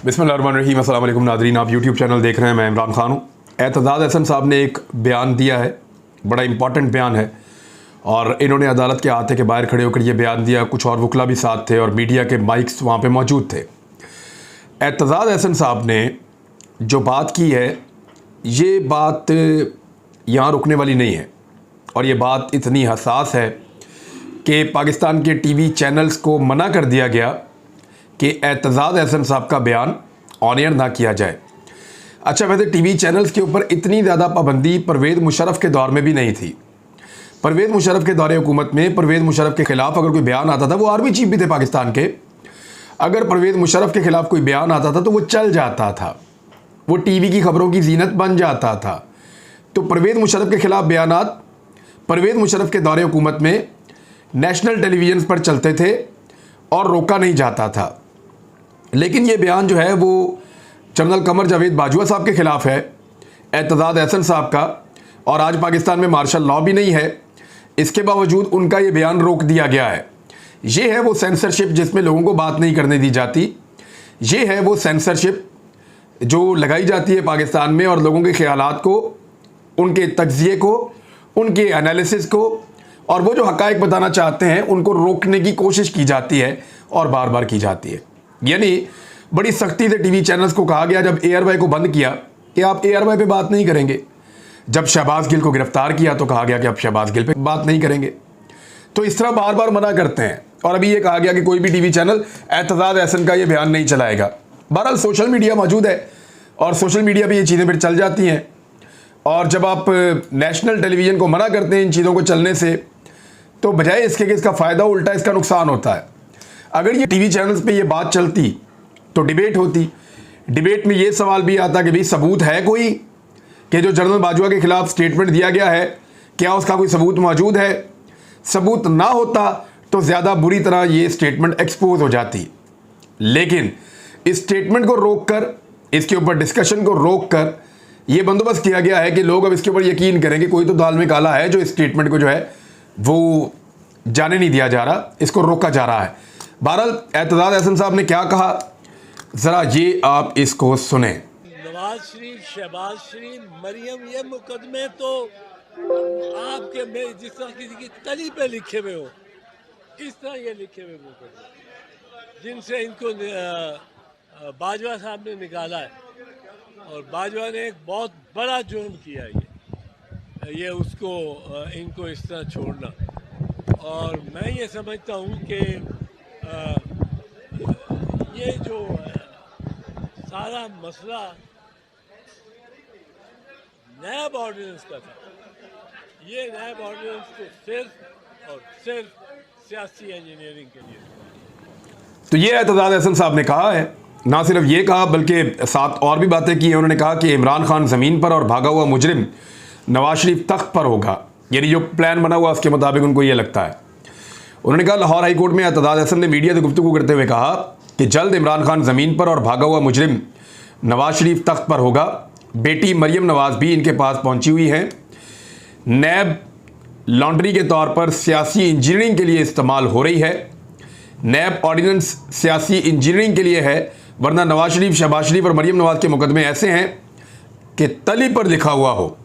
बिस्मिल्लाहिर्रहमानिर्रहीम। अस्सलाम वालेकुम नाज़रीन, आप यूट्यूब चैनल देख रहे हैं। मैं इमरान खान हूँ। एतज़ाज़ अहसन साहब ने एक बयान दिया है, बड़ा इंपॉर्टेंट बयान है, और इन्होंने अदालत के अहाते के बाहर खड़े होकर ये बयान दिया। कुछ और वकला भी साथ थे और मीडिया के माइक्स वहाँ पे मौजूद थे। एतज़ाज़ अहसन साहब ने जो बात की है, ये बात यहाँ रुकने वाली नहीं है, और ये बात इतनी हसास है कि पाकिस्तान के टीवी चैनल्स को मना कर दिया गया कि एतज़ाज़ अहसन साहब का बयान ऑन एयर ना किया जाए। अच्छा, वैसे टीवी चैनल्स के ऊपर इतनी ज़्यादा पाबंदी परवेज़ मुशर्रफ के दौर में भी नहीं थी। परवेज़ मुशर्रफ के दौरे हुकूमत में परवेज़ मुशर्रफ के ख़िलाफ़ अगर कोई बयान आता था, वो आर्मी चीफ भी थे पाकिस्तान के, अगर परवेज़ मुशर्रफ के ख़िलाफ़ कोई बयान आता था तो वो चल जाता था, वो टीवी की खबरों की जीनत बन जाता था। तो परवेज़ मुशर्रफ के ख़िलाफ़ बयानात परवेज़ मुशर्रफ के दौरे हुकूमत में नेशनल टेलीविज़न पर चलते थे और रोका नहीं जाता था। लेकिन ये बयान जो है वो जनरल कमर जावेद बाजवा साहब के ख़िलाफ़ है, एतज़ाज़ अहसन साहब का, और आज पाकिस्तान में मार्शल लॉ भी नहीं है, इसके बावजूद उनका ये बयान रोक दिया गया है। ये है वो सेंसरशिप जिसमें लोगों को बात नहीं करने दी जाती। ये है वो सेंसरशिप जो लगाई जाती है पाकिस्तान में, और लोगों के ख़यालात को, उनके तज्ज़िये को, उनके एनालिसिस को, और वो जो हक़ाइक़ बताना चाहते हैं उनको रोकने की कोशिश की जाती है और बार बार की जाती है। यानी बड़ी सख्ती से टीवी चैनल्स को कहा गया जब एयरवाई को बंद किया कि आप एयरवाई पे बात नहीं करेंगे। जब शहबाज गिल को गिरफ्तार किया तो कहा गया कि आप शहबाज गिल पे बात नहीं करेंगे। तो इस तरह बार बार मना करते हैं, और अभी ये कहा गया कि कोई भी टीवी चैनल एतज़ाज़ अहसन का ये बयान नहीं चलाएगा। बहरहाल सोशल मीडिया मौजूद है और सोशल मीडिया पर ये चीज़ें फिर चल जाती हैं, और जब आप नेशनल टेलीविज़न को मना करते हैं इन चीज़ों को चलने से, तो बजाय इसके कि इसका फ़ायदा उल्टा इसका नुकसान होता है। अगर ये टीवी चैनल्स पे ये बात चलती तो डिबेट होती। डिबेट में ये सवाल भी आता कि भाई सबूत है कोई कि जो जनरल बाजवा के ख़िलाफ़ स्टेटमेंट दिया गया है, क्या उसका कोई सबूत मौजूद है? सबूत ना होता तो ज़्यादा बुरी तरह ये स्टेटमेंट एक्सपोज हो जाती। लेकिन इस स्टेटमेंट को रोक कर, इसके ऊपर डिस्कशन को रोक कर ये बंदोबस्त किया गया है कि लोग अब इसके ऊपर यकीन करें कि कोई तो दाल में काला है, जो इस स्टेटमेंट को जो है वो जाने नहीं दिया जा रहा, इसको रोका जा रहा है। बहरहाल एतज़ाज़ अहसन साहब ने क्या कहा, ज़रा ये आप इसको सुने। नवाज शरीफ, शहबाज शरीफ, मरियम, ये मुकदमे तो आपके में जिस तरह किसी की तली पे लिखे हुए हो, इस तरह ये लिखे हुए मुकदमे जिनसे इनको बाजवा साहब ने निकाला है, और बाजवा ने एक बहुत बड़ा जुर्म किया है ये उसको इनको इस तरह छोड़ना। और मैं ये समझता हूँ कि ये जो सारा मसला नैब ऑर्डिनेंस का था, ये नैब ऑर्डिनेंस तो सिर्फ और सिर्फ सियासी इंजीनियरिंग के लिए। तो ये एतज़ाज़ अहसन साहब ने कहा है, ना सिर्फ ये कहा बल्कि साथ और भी बातें की हैं। उन्होंने कहा कि इमरान खान ज़मीन पर और भागा हुआ मुजरिम नवाज शरीफ तख्त पर होगा। यानी जो प्लान बना हुआ उसके मुताबिक उनको ये लगता है। उन्होंने कहा लाहौर हाई कोर्ट में एतज़ाज़ अहसन ने मीडिया से गुफ्तगू करते हुए कहा कि जल्द इमरान खान ज़मीन पर और भागा हुआ मुजरिम नवाज शरीफ तख्त पर होगा। बेटी मरियम नवाज भी इनके पास पहुंची हुई हैं। नैब लॉन्ड्री के तौर पर सियासी इंजीनियरिंग के लिए इस्तेमाल हो रही है। नैब ऑर्डिनेंस सियासी इंजीनियरिंग के लिए है, वरना नवाज शरीफ, शहबाज शरीफ और मरियम नवाज के मुकदमे ऐसे हैं कि तली पर लिखा हुआ हो।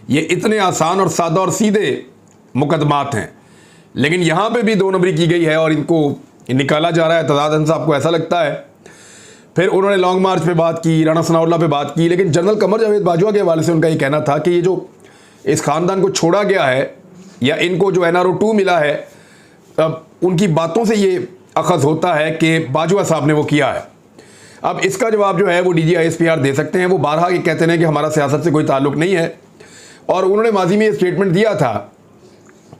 ये इतने आसान और सादा और सीधे मुकदमात हैं, लेकिन यहाँ पे भी दो नंबरी की गई है और इनको निकाला जा रहा है। एतज़ाज़ अहसन साहब को ऐसा लगता है। फिर उन्होंने लॉन्ग मार्च पे बात की, राना सनाउल्लाह पे बात की, लेकिन जनरल कमर जावेद बाजवा के हवाले से उनका ये कहना था कि ये जो इस ख़ानदान को छोड़ा गया है या इनको जो NRO 2 मिला है, अब उनकी बातों से ये अखज़ होता है कि बाजवा साहब ने वो किया है। अब इसका जवाब जो है वो DG ISPR दे सकते हैं। वो बारहा ये कहते हैं कि हमारा सियासत से कोई ताल्लुक़ नहीं है, और उन्होंने माजी में ये स्टेटमेंट दिया था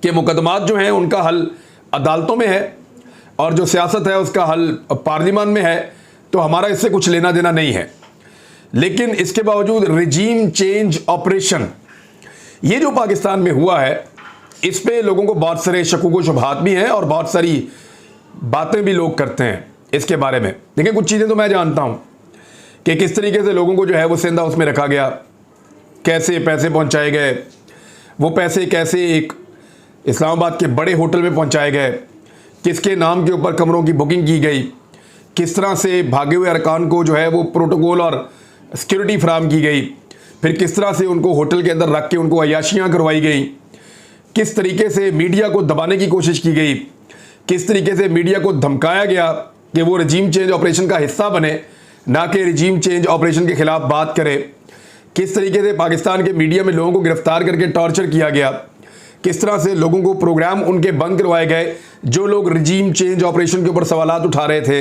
कि मुकदमात जो हैं उनका हल अदालतों में है और जो सियासत है उसका हल पार्लियामान में है, तो हमारा इससे कुछ लेना देना नहीं है। लेकिन इसके बावजूद रिजीम चेंज ऑपरेशन ये जो पाकिस्तान में हुआ है, इस पे लोगों को बहुत सारे शकुक व शुबहात भी हैं और बहुत सारी बातें भी लोग करते हैं इसके बारे में। देखिए, कुछ चीज़ें तो मैं जानता हूँ कि किस तरीके से लोगों को जो है वो सिंध हाउस में रखा गया, कैसे पैसे पहुँचाए गए, वो पैसे कैसे एक इस्लामाबाद के बड़े होटल में पहुँचाए गए, किसके नाम के ऊपर कमरों की बुकिंग की गई, किस तरह से भागे हुए अरकान को जो है वो प्रोटोकॉल और सिक्योरिटी फराम की गई, फिर किस तरह से उनको होटल के अंदर रख के उनको अय्याशियाँ करवाई गई, किस तरीके से मीडिया को दबाने की कोशिश की गई, किस तरीके से मीडिया को धमकाया गया कि वो रजीम चेंज ऑपरेशन का हिस्सा बने, ना कि रजीम चेंज ऑपरेशन के खिलाफ बात करे, किस तरीके से पाकिस्तान के मीडिया में लोगों को गिरफ्तार करके टॉर्चर किया गया, किस तरह से लोगों को प्रोग्राम उनके बंद करवाए गए जो लोग रजीम चेंज ऑपरेशन के ऊपर सवालात उठा रहे थे।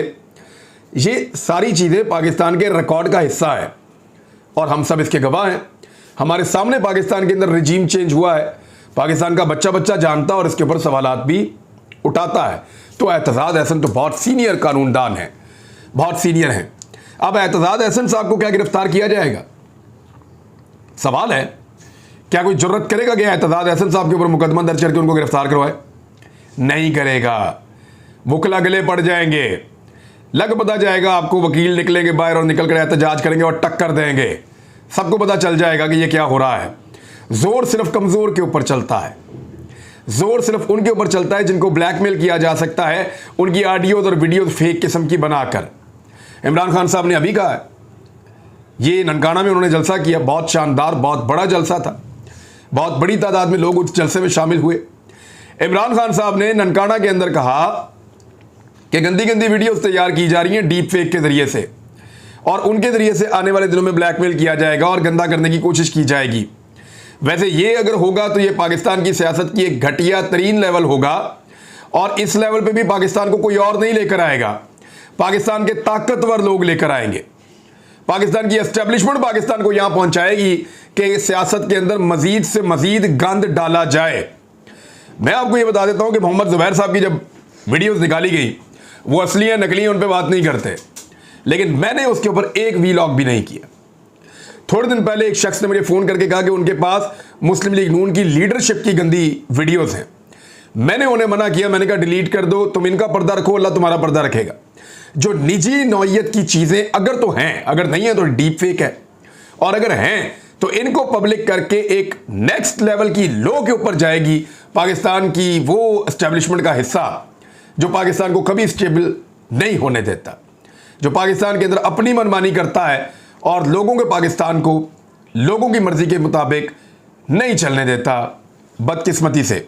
ये सारी चीज़ें पाकिस्तान के रिकॉर्ड का हिस्सा है और हम सब इसके गवाह हैं। हमारे सामने पाकिस्तान के अंदर रजीम चेंज हुआ है, पाकिस्तान का बच्चा बच्चा जानता और इसके ऊपर सवालात भी उठाता है। तो एतजाज़ अहसन तो बहुत सीनियर कानूनदान है, बहुत सीनियर हैं। अब एतजाज़ अहसन साहब को क्या गिरफ्तार किया जाएगा? सवाल है, क्या कोई जुर्रत करेगा कि एतजाज़ अहसन साहब के ऊपर मुकदमा दर्ज करके उनको गिरफ्तार करवाए? नहीं करेगा। वकला गले पड़ जाएंगे, लग पता जाएगा आपको, वकील निकलेंगे बाहर और निकल कर एहतजाज करेंगे और टक्कर देंगे, सबको पता चल जाएगा कि ये क्या हो रहा है। जोर सिर्फ कमज़ोर के ऊपर चलता है, जोर सिर्फ उनके ऊपर चलता है जिनको ब्लैकमेल किया जा सकता है, उनकी ऑडियोज और वीडियोज फेक किस्म की बनाकर। इमरान खान साहब ने अभी कहा है, ये ननकाना में उन्होंने जलसा किया, बहुत शानदार, बहुत बड़ा जलसा था, बहुत बड़ी तादाद में लोग उस जलसे में शामिल हुए। इमरान खान साहब ने ननकाना के अंदर कहा कि गंदी गंदी वीडियोस तैयार की जा रही हैं डीप फेक के जरिए से, और उनके जरिए से आने वाले दिनों में ब्लैकमेल किया जाएगा और गंदा करने की कोशिश की जाएगी। वैसे ये अगर होगा तो ये पाकिस्तान की सियासत की एक घटिया तरीन लेवल होगा, और इस लेवल पे भी पाकिस्तान को कोई और नहीं लेकर आएगा, पाकिस्तान के ताकतवर लोग लेकर आएंगे। पाकिस्तान की एस्टेब्लिशमेंट पाकिस्तान को यहां पहुंचाएगी कि सियासत के अंदर मजीद से मजीद गंद डाला जाए। मैं आपको ये बता देता हूं कि मोहम्मद जुबैर साहब की जब वीडियोस निकाली गई, वो असली है नकली है उन पर बात नहीं करते, लेकिन मैंने उसके ऊपर एक वीलॉग भी नहीं किया। थोड़े दिन पहले एक शख्स ने मुझे फ़ोन करके कहा कि उनके पास मुस्लिम लीग नून की लीडरशिप की गंदी वीडियोस हैं। मैंने उन्हें मना किया, मैंने कहा डिलीट कर दो, तुम इनका पर्दा रखो, अल्लाह तुम्हारा पर्दा रखेगा। जो निजी नौइयत की चीज़ें अगर तो हैं, अगर नहीं है तो डीप फेक है, और अगर हैं तो इनको पब्लिक करके एक नेक्स्ट लेवल की लो के ऊपर जाएगी पाकिस्तान की वो एस्टेब्लिशमेंट का हिस्सा जो पाकिस्तान को कभी स्टेबल नहीं होने देता, जो पाकिस्तान के अंदर अपनी मनमानी करता है और लोगों के पाकिस्तान को लोगों की मर्जी के मुताबिक नहीं चलने देता, बदकिस्मती से।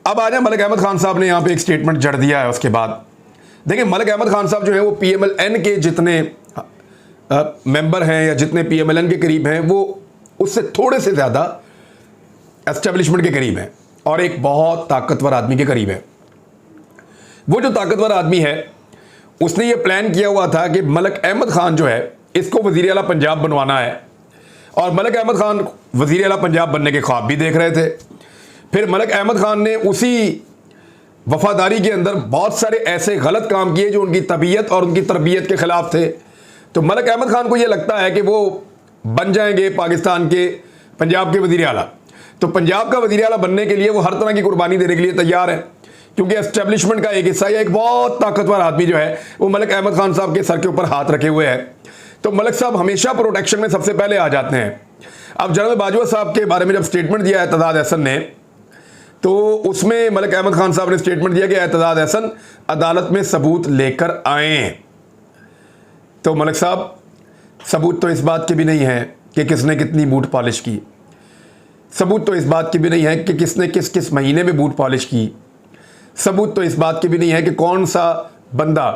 अब आ जाए, मलिक अहमद खान साहब ने यहाँ पे एक स्टेटमेंट जड़ दिया है। उसके बाद देखिए, मलिक अहमद खान साहब जो है वो PMLN के जितने मेंबर हैं या जितने PMLN के करीब हैं, वो उससे थोड़े से ज़्यादा एस्टेब्लिशमेंट के करीब हैं और एक बहुत ताकतवर आदमी के करीब है। वो जो ताकतवर आदमी है उसने ये प्लान किया हुआ था कि मलिक अहमद खान जो है इसको वज़ीर आला पंजाब बनवाना है, और मलिक अहमद खान वज़ीर आला पंजाब बनने के ख्वाब भी देख रहे थे। फिर मलिक अहमद खान ने उसी वफादारी के अंदर बहुत सारे ऐसे गलत काम किए जो उनकी तबीयत और उनकी तरबियत के ख़िलाफ़ थे। तो मलिक अहमद खान को ये लगता है कि वो बन जाएंगे पाकिस्तान के पंजाब के वज़ीर आला। तो पंजाब का वज़ीर आला बनने के लिए वो हर तरह की कुर्बानी देने के लिए तैयार है, क्योंकि एस्टेब्लिशमेंट का एक हिस्सा या एक बहुत ताकतवर आदमी जो है वो मलिक अहमद खान साहब के सर के ऊपर हाथ रखे हुए है। तो मलिक साहब हमेशा प्रोटेक्शन में सबसे पहले आ जाते हैं। अब जनरल बाजवा साहब के बारे में जब स्टेटमेंट दिया एतजाज़ अहसन ने, तो उसमें मलिक अहमद खान साहब ने स्टेटमेंट दिया कि एतजाज़ अहसन अदालत में सबूत लेकर आए। तो मलिक साहब, सबूत तो इस बात की भी नहीं है कि किसने कितनी बूट पॉलिश की, सबूत तो इस बात की भी नहीं है कि किसने किस किस महीने में बूट पॉलिश की, सबूत तो इस बात की भी नहीं है कि कौन सा बंदा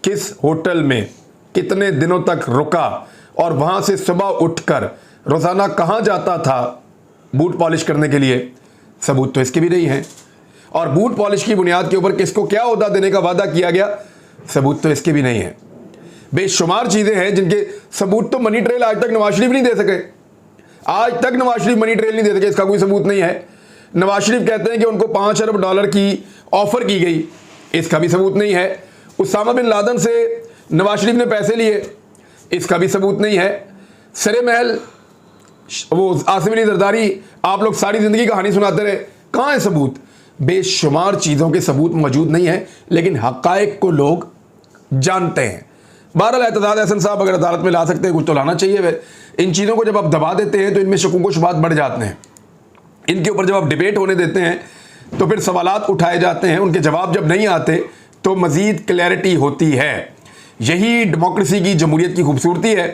किस होटल में कितने दिनों तक रुका और वहाँ से सुबह उठकर रोज़ाना कहाँ जाता था बूट पॉलिश करने के लिए। सबूत तो इसके भी नहीं है। और बूट पॉलिश की बुनियाद के ऊपर किसको क्या ओहदा देने का वादा किया गया, सबूत तो इसके भी नहीं है। बेशुमार चीज़ें हैं जिनके सबूत तो मनी ट्रेल आज तक नवाज शरीफ नहीं दे सके, आज तक नवाज शरीफ मनी ट्रेल नहीं दे सके, इसका कोई सबूत नहीं है। नवाज शरीफ कहते हैं कि उनको $5 अरब की ऑफ़र की गई, इसका भी सबूत नहीं है। उसामा बिन लादेन से नवाज शरीफ ने पैसे लिए, इसका भी सबूत नहीं है। सरे महल वो आसिफ अली जरदारी, आप लोग सारी ज़िंदगी कहानी सुनाते रहे, कहाँ है सबूत? बेशुमार चीज़ों के सबूत मौजूद नहीं है, लेकिन हक़ाइक़ को लोग जानते हैं। बहरहाल एतजाज़ अहसन साहब अगर अदालत में ला सकते हैं, कुछ तो लाना चाहिए। इन चीज़ों को जब आप दबा देते हैं तो इनमें शकूक व शुबहात बढ़ जाते हैं। इनके ऊपर जब आप डिबेट होने देते हैं तो फिर सवालात उठाए जाते हैं, उनके जवाब जब नहीं आते तो मज़ीद क्लैरिटी होती है। यही डेमोक्रेसी की, जमहूरियत की खूबसूरती है।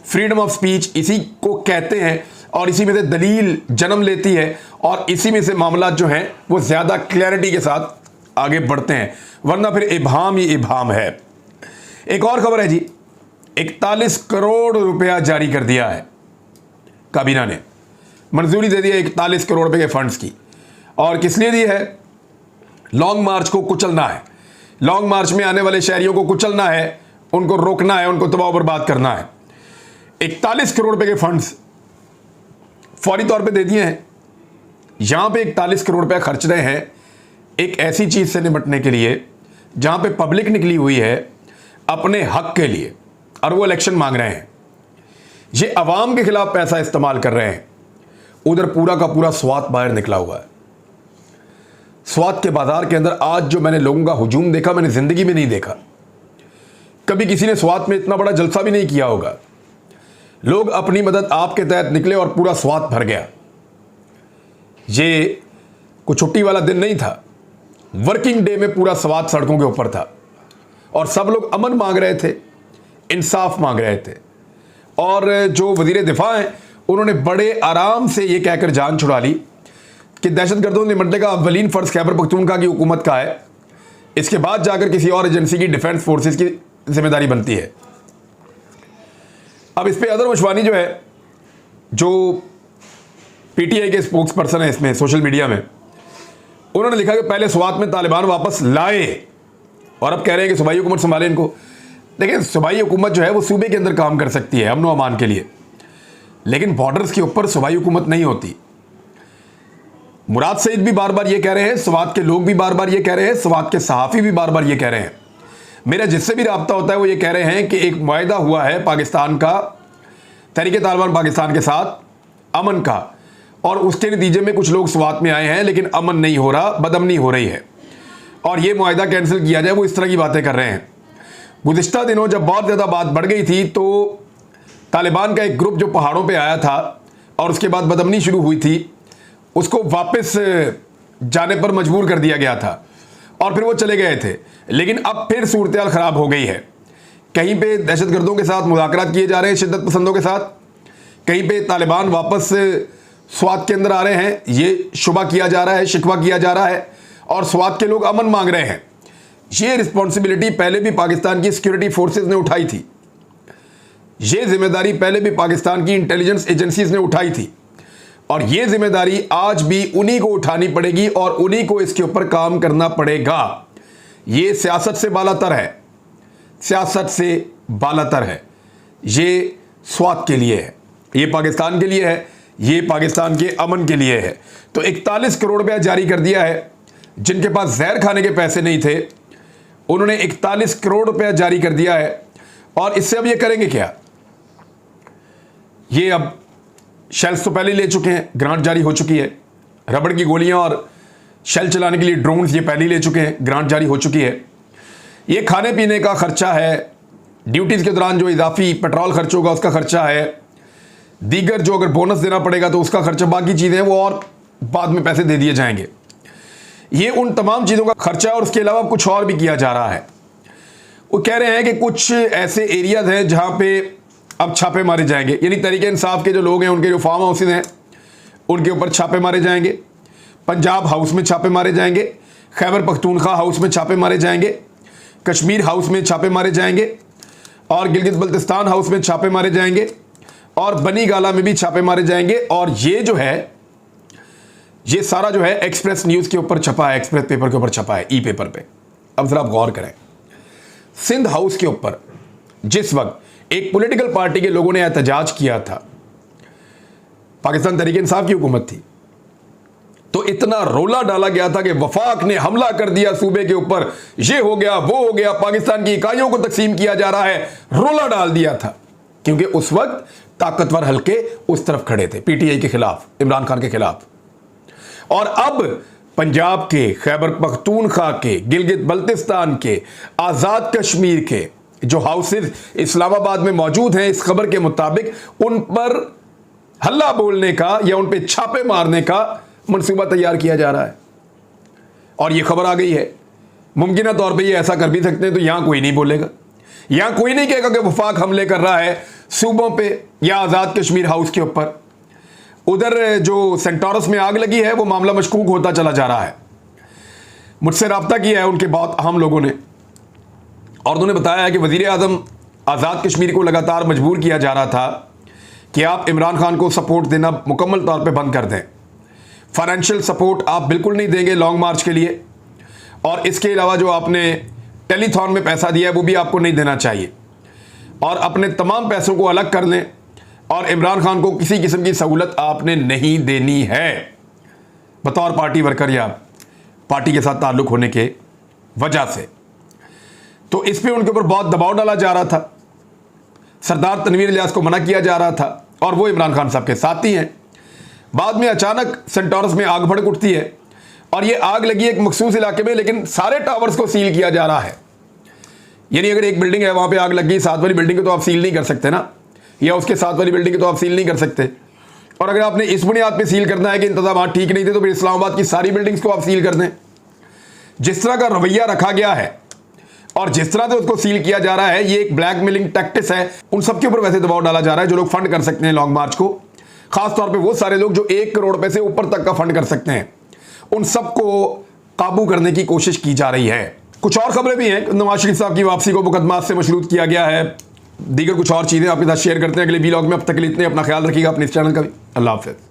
फ्रीडम ऑफ स्पीच इसी को कहते हैं और इसी में से दलील जन्म लेती है और इसी में से मामला जो हैं वो ज़्यादा क्लैरिटी के साथ आगे बढ़ते हैं, वरना फिर इबाम ही इबाम है। एक और खबर है जी, 41 करोड़ रुपया जारी कर दिया है काबीना ने, मंजूरी दे दी है 41 करोड़ रुपए के फंड्स की। और किस लिए दी है? लॉन्ग मार्च को कुचलना है, लॉन्ग मार्च में आने वाले शहरियों को कुचलना है, उनको रोकना है, उनको तबाह बर्बाद करना है। 41 करोड़ रुपए के फंड्स फौरी तौर पे दे दिए हैं। यहां पे 41 करोड़ रुपया खर्च रहे हैं एक ऐसी चीज से निपटने के लिए जहां पे पब्लिक निकली हुई है अपने हक के लिए और वो इलेक्शन मांग रहे हैं। ये अवाम के खिलाफ पैसा इस्तेमाल कर रहे हैं। उधर पूरा का पूरा स्वात बाहर निकला हुआ है। स्वात के बाजार के अंदर आज जो मैंने लोगों का हुजूम देखा, मैंने जिंदगी में नहीं देखा। कभी किसी ने स्वात में इतना बड़ा जलसा भी नहीं किया होगा। लोग अपनी मदद आपके तहत निकले और पूरा स्वात भर गया। ये कोई छुट्टी वाला दिन नहीं था, वर्किंग डे में पूरा स्वात सड़कों के ऊपर था और सब लोग अमन मांग रहे थे, इंसाफ मांग रहे थे। और जो वजीर दिफा हैं उन्होंने बड़े आराम से ये कहकर जान छुड़ा ली कि दहशतगर्दों से निपटने का अव्वलीन फर्ज खैबर पख्तूनख्वा की हुकूमत का है, इसके बाद जाकर किसी और एजेंसी की, डिफेंस फोर्सेस की जिम्मेदारी बनती है। अब इस पे अदर वशवानी जो है, जो पीटीआई के स्पोक्स पर्सन है इसमें सोशल मीडिया में, उन्होंने लिखा कि पहले स्वात में तालिबान वापस लाए और अब कह रहे हैं कि सूबाई हुकूमत संभाले इनको। देखिए, सूबाई हुकूमत जो है वो सूबे के अंदर काम कर सकती है अमन व अमान के लिए, लेकिन बॉर्डर्स के ऊपर सूबाई हुकूमत नहीं होती। मुराद सईद भी बार बार ये कह रहे हैं, स्वात के लोग भी बार बार ये कह रहे हैं, स्वात के सहाफ़ी भी बार बार ये कह रहे हैं। मेरा जिससे भी राब्ता होता है वो ये कह रहे हैं कि एक मुआहदा हुआ है पाकिस्तान का, तहरीक-ए-तालिबान पाकिस्तान के साथ अमन का, और उसके नतीजे में कुछ लोग स्वात में आए हैं लेकिन अमन नहीं हो रहा, बदअमनी हो रही है और ये मुआहदा कैंसिल किया जाए। वो इस तरह की बातें कर रहे हैं। गुज़िश्ता दिनों जब बहुत ज़्यादा बात बढ़ गई थी तो तालिबान का एक ग्रुप जो पहाड़ों पे आया था और उसके बाद बदअमनी शुरू हुई थी, उसको वापस जाने पर मजबूर कर दिया गया था और फिर वो चले गए थे। लेकिन अब फिर सूरत हाल ख़राब हो गई है। कहीं पे दहशतगर्दों के साथ मुज़ाकरात किए जा रहे हैं, शिद्दत पसंदों के साथ, कहीं पे तालिबान वापस स्वात के अंदर आ रहे हैं, ये शुबा किया जा रहा है, शिकवा किया जा रहा है और स्वात के लोग अमन मांग रहे हैं। ये रिस्पॉन्सिबिलिटी पहले भी पाकिस्तान की सिक्योरिटी फोर्सेस ने उठाई थी, ये जिम्मेदारी पहले भी पाकिस्तान की इंटेलिजेंस एजेंसीज ने उठाई थी और ये जिम्मेदारी आज भी उन्हीं को उठानी पड़ेगी और उन्हीं को इसके ऊपर काम करना पड़ेगा। ये सियासत से बालातर है, सियासत से बालातर है। ये स्वात के लिए है, ये पाकिस्तान के लिए है, ये पाकिस्तान के अमन के लिए है। तो 41 करोड़ रुपया जारी कर दिया है। जिनके पास जहर खाने के पैसे नहीं थे उन्होंने 41 करोड़ रुपया जारी कर दिया है। और इससे अब ये करेंगे क्या? ये अब शेल्स तो पहले ले चुके हैं, ग्रांट जारी हो चुकी है। रबड़ की गोलियां और शेल चलाने के लिए ड्रोन्स ये पहले ले चुके हैं, ग्रांट जारी हो चुकी है। ये खाने पीने का खर्चा है, ड्यूटीज़ के दौरान जो इजाफी पेट्रोल खर्च होगा उसका खर्चा है, दीगर जो अगर बोनस देना पड़ेगा तो उसका खर्चा, बाकी चीज़ें वो और बाद में पैसे दे दिए जाएंगे। ये उन तमाम चीज़ों का खर्चा है और उसके अलावा कुछ और भी किया जा रहा है। वो कह रहे हैं कि कुछ ऐसे एरियाज हैं जहाँ पे अब छापे मारे जाएंगे, यानी तहरीक इंसाफ के जो लोग हैं उनके जो फार्म हाउसेज हैं उनके ऊपर छापे मारे जाएंगे, पंजाब हाउस में छापे मारे जाएंगे, खैबर पख्तूनख्वा हाउस में छापे मारे जाएंगे, कश्मीर हाउस में छापे मारे जाएंगे और गिलगित बल्तिस्तान हाउस में छापे मारे जाएंगे और बनी गाला में भी छापे मारे जाएंगे। और ये जो है, ये सारा जो है एक्सप्रेस न्यूज़ के ऊपर छपा है, एक्सप्रेस पेपर के ऊपर छपा है, ई पेपर पे। अब जरा आप गौर करें, सिंध हाउस के ऊपर जिस वक्त एक पॉलिटिकल पार्टी के लोगों ने एहतजाज किया था, पाकिस्तान तहरीक इंसाफ की हुकूमत थी, तो इतना रोला डाला गया था कि वफाक ने हमला कर दिया सूबे के ऊपर, ये हो गया वो हो गया, पाकिस्तान की इकाइयों को तकसीम किया जा रहा है, रोला डाल दिया था। क्योंकि उस वक्त ताकतवर हल्के उस तरफ खड़े थे, पीटीआई के खिलाफ, इमरान खान के खिलाफ। और अब पंजाब के, खैबर पख्तूनख्वा के, गिलगित बल्तिस्तान के, आज़ाद कश्मीर के जो हाउसेज इस्लामाबाद में मौजूद हैं, इस खबर के मुताबिक उन पर हल्ला बोलने का या उन पर छापे मारने का मनसूबा तैयार किया जा रहा है। और ये खबर आ गई है, मुमकिन तौर पे ये ऐसा कर भी सकते हैं तो यहां कोई नहीं बोलेगा, यहां कोई नहीं कहेगा कि वफाक हमले कर रहा है सूबों पे या आज़ाद कश्मीर हाउस के ऊपर। उधर जो सेंटोरस में आग लगी है वो मामला मशकूक होता चला जा रहा है। मुझसे रब्ता किया है उनके बहुत अहम लोगों ने और उन्होंने बताया है कि वज़ीर आज़म आज़ाद कश्मीर को लगातार मजबूर किया जा रहा था कि आप इमरान खान को सपोर्ट देना मुकम्मल तौर पे बंद कर दें। फाइनेंशियल सपोर्ट आप बिल्कुल नहीं देंगे लॉन्ग मार्च के लिए, और इसके अलावा जो आपने टेलीथॉन में पैसा दिया है वो भी आपको नहीं देना चाहिए, और अपने तमाम पैसों को अलग कर लें और इमरान खान को किसी किस्म की सहूलत आपने नहीं देनी है बतौर पार्टी वर्कर या पार्टी के साथ ताल्लुक़ होने के वजह से। तो इस पे उनके ऊपर बहुत दबाव डाला जा रहा था। सरदार तनवीर इलियास को मना किया जा रहा था और वो इमरान खान साहब के साथी हैं। बाद में अचानक सेंटोरस में आग भड़क उठती है और ये आग लगी एक मखसूस इलाके में, लेकिन सारे टावर्स को सील किया जा रहा है। यानी अगर एक बिल्डिंग है वहाँ पे आग लगी, साथ वाली बिल्डिंग को तो आप सील नहीं कर सकते ना, या उसके साथ वाली बिल्डिंग को तो आप सील नहीं कर सकते। और अगर आपने इस बुनियाद पे सील करना है कि इंतजाम ठीक नहीं थे तो फिर इस्लामाबाद की सारी बिल्डिंग्स को आप सील कर दें। जिस तरह का रवैया रखा गया है और जिस तरह से उसको सील किया जा रहा है, ये एक ब्लैकमेलिंग टैक्टिस है। उन सबके ऊपर वैसे दबाव डाला जा रहा है जो लोग फंड कर सकते हैं लॉन्ग मार्च को, खासतौर पर वो सारे लोग जो 1 करोड़ रुपए से ऊपर तक का फंड कर सकते हैं, उन सबको काबू करने की कोशिश की जा रही है। कुछ और खबरें भी हैं। नवाज शरीफ साहब की वापसी को मुकदमात से मशरूत किया गया है। दीगर कुछ और चीज़ें आपके साथ शेयर करते हैं अगले वीलॉग में। अब तक के लिए इतने, अपना ख्याल रखिएगा अपने इस चैनल का भी। अल्लाह हाफ़िज़।